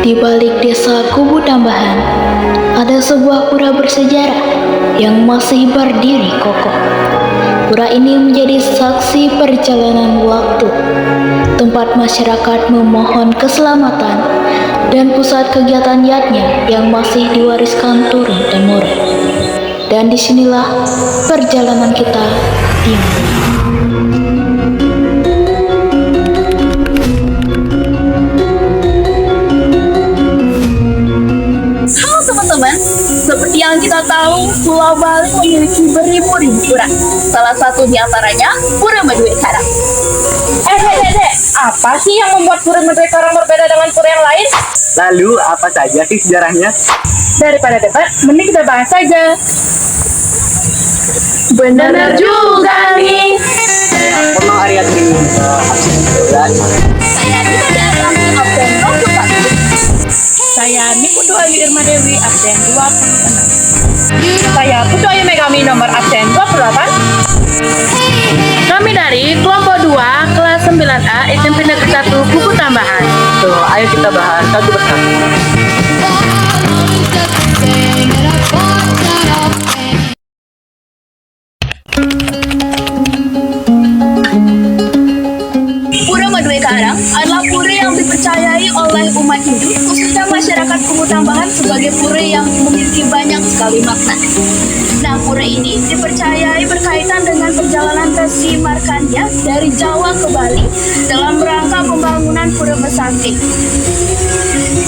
Di balik desa Kubu Tambahan, ada sebuah pura bersejarah yang masih berdiri kokoh. Pura ini menjadi saksi perjalanan waktu, tempat masyarakat memohon keselamatan, dan pusat kegiatan yatnya yang masih diwariskan turun-temurun. Dan disinilah perjalanan kita dimulai. Halo teman-teman, seperti yang kita tahu, Pulau Bali memiliki beribu-ribu pura. Salah satu di antaranya Pura Medue Karang. Dek, apa sih yang membuat Pura Medue Karang berbeda dengan pura yang lain? Lalu apa saja sih sejarahnya? Daripada debat, mending kita bahas saja. Benar juga nih. Saya Arya Tri, absen 12. Saya Dita Dewi, absen 21. Saya Niputu Ayu Irma Dewi, absen 26. Saya Putu Ayu Megami, nomor absen 28. Kami dari kelompok 2, kelas 9A, SMP Negeri 1, Kubu Tambahan. So, ayo kita bahas satu persatu. Pura Medue Karang adalah pura yang dipercayai oleh umat Hindu, khususnya masyarakat Kubu Tambahan, sebagai pura yang memiliki banyak sekali makna. Nah, pura ini dipercayai berkaitan dengan perjalanan Resi Markandeya dari Jawa ke Bali dalam rangka pembangunan Pura Besakih.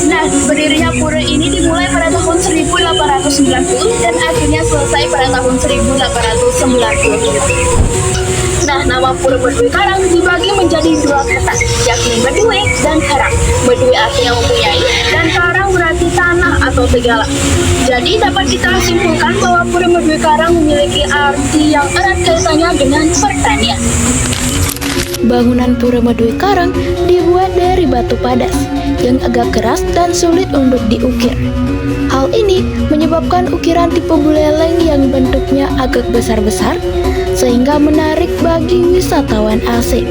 Nah, berdirinya pura ini dimulai pada tahun 1890 dan akhirnya selesai pada tahun 1890. Nah, nama Pura Medue Karang dibagi menjadi dua kata, yakni Medue dan Karang. Medue artinya mempunyai, dan Karang berarti tanah atau segala. Jadi dapat kita simpulkan bahwa Pura Medue Karang memiliki arti yang erat kaitannya dengan pertanian. Bangunan Pura Medue Karang dibuat dari batu padas yang agak keras dan sulit untuk diukir. Hal ini menyebabkan ukiran tipe buleleng yang bentuknya agak besar-besar sehingga menarik bagi wisatawan asing.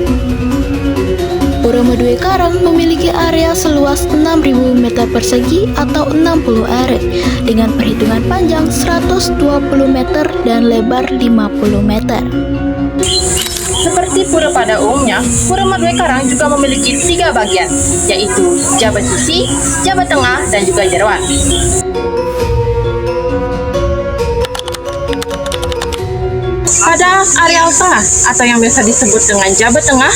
Pura Medue Karang memiliki area seluas 6.000 meter persegi atau 60 are dengan perhitungan panjang 120 meter dan lebar 50 meter. Seperti pura pada umumnya, Pura Medue Karang juga memiliki 3 bagian, yaitu Jabat Sisi, Jabat Tengah, dan juga Jeroan. Ada areal tengah atau yang biasa disebut dengan Jabat Tengah,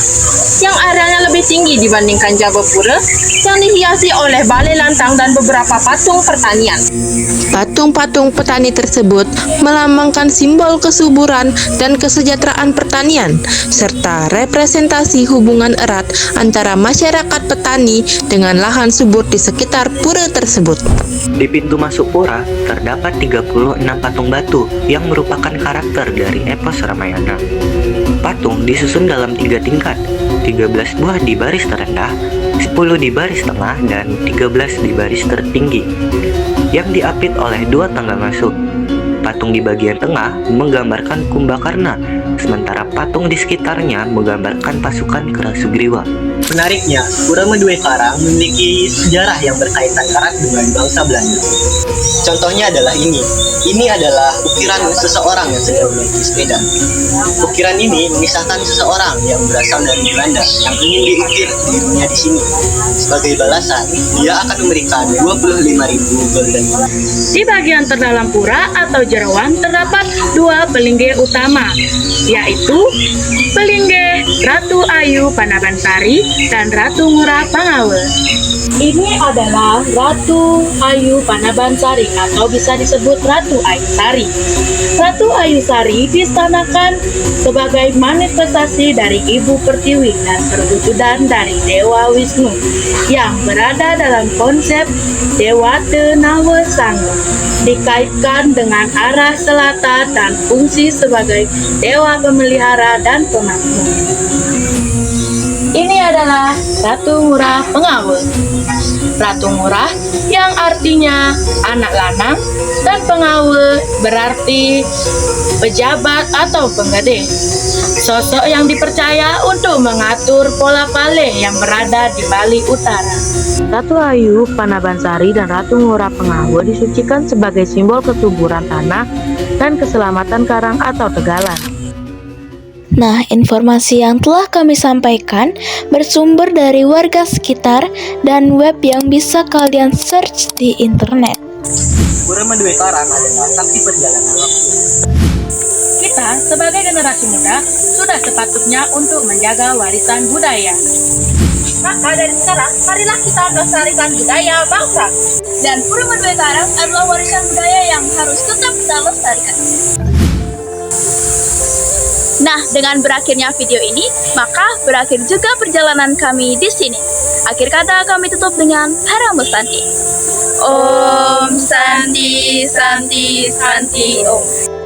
yang arealnya lebih tinggi dibandingkan Jabat Pura, yang dihiasi oleh balai lantang dan beberapa patung pertanian. Patung-patung petani tersebut melambangkan simbol kesuburan dan kesejahteraan pertanian, serta representasi hubungan erat antara masyarakat petani dengan lahan subur di sekitar pura tersebut. Di pintu masuk pura terdapat 36 patung batu yang merupakan karakter dari epos Ramayana. Patung disusun dalam 3 tingkat, 13 buah di baris terendah, 10 di baris tengah, dan 13 di baris tertinggi, yang diapit oleh 2 tangga masuk. Patung di bagian tengah menggambarkan Kumbakarna, sementara patung di sekitarnya menggambarkan pasukan Kerasugriwa. Menariknya, Pura Medue Karang memiliki sejarah yang berkaitan erat dengan bangsa Belanda. Contohnya adalah ini. Ini adalah ukiran seseorang yang sedang menaiki sepeda. Ukiran ini mengisahkan seseorang yang berasal dari Belanda yang ingin diukir dirinya di sini. Sebagai balasan, dia akan memberikan 25.000 golden. Di bagian terdalam pura atau jeroan terdapat 2 pelingge utama, yaitu pelingge Ratu Ayu Panabansari dan Ratu Ngurah Pangawe. Ini adalah Ratu Ayu Panabansari atau bisa disebut Ratu Ayu Sari. Ratu Ayu Sari diistanakan sebagai manifestasi dari Ibu Pertiwi dan perwujudan dari Dewa Wisnu yang berada dalam konsep Dewa Tenawa Sangga, dikaitkan dengan arah selatan dan fungsi sebagai Dewa Pemelihara dan Pemakmur. Ini adalah Ratu Ngurah Pangawe. Ratu Ngurah yang artinya anak lanang dan Pangawe berarti pejabat atau penggede. Sosok yang dipercaya untuk mengatur pola Pale yang berada di Bali Utara. Ratu Ayu, Panabansari, dan Ratu Ngurah Penghawa disucikan sebagai simbol kesuburan tanah dan keselamatan karang atau tegalan. Nah, informasi yang telah kami sampaikan bersumber dari warga sekitar dan web yang bisa kalian search di internet. Pura Medue Karang adalah saksi perjalanan waktu. Kita sebagai generasi muda sudah sepatutnya untuk menjaga warisan budaya. Maka dari sekarang, marilah kita melestarikan budaya bangsa. Dan Pura Medue Karang adalah warisan budaya yang harus tetap kita lestarikan. Nah, dengan berakhirnya video ini, maka berakhir juga perjalanan kami di sini. Akhir kata kami tutup dengan Haram Santi. Om Santi Santi Santi Om.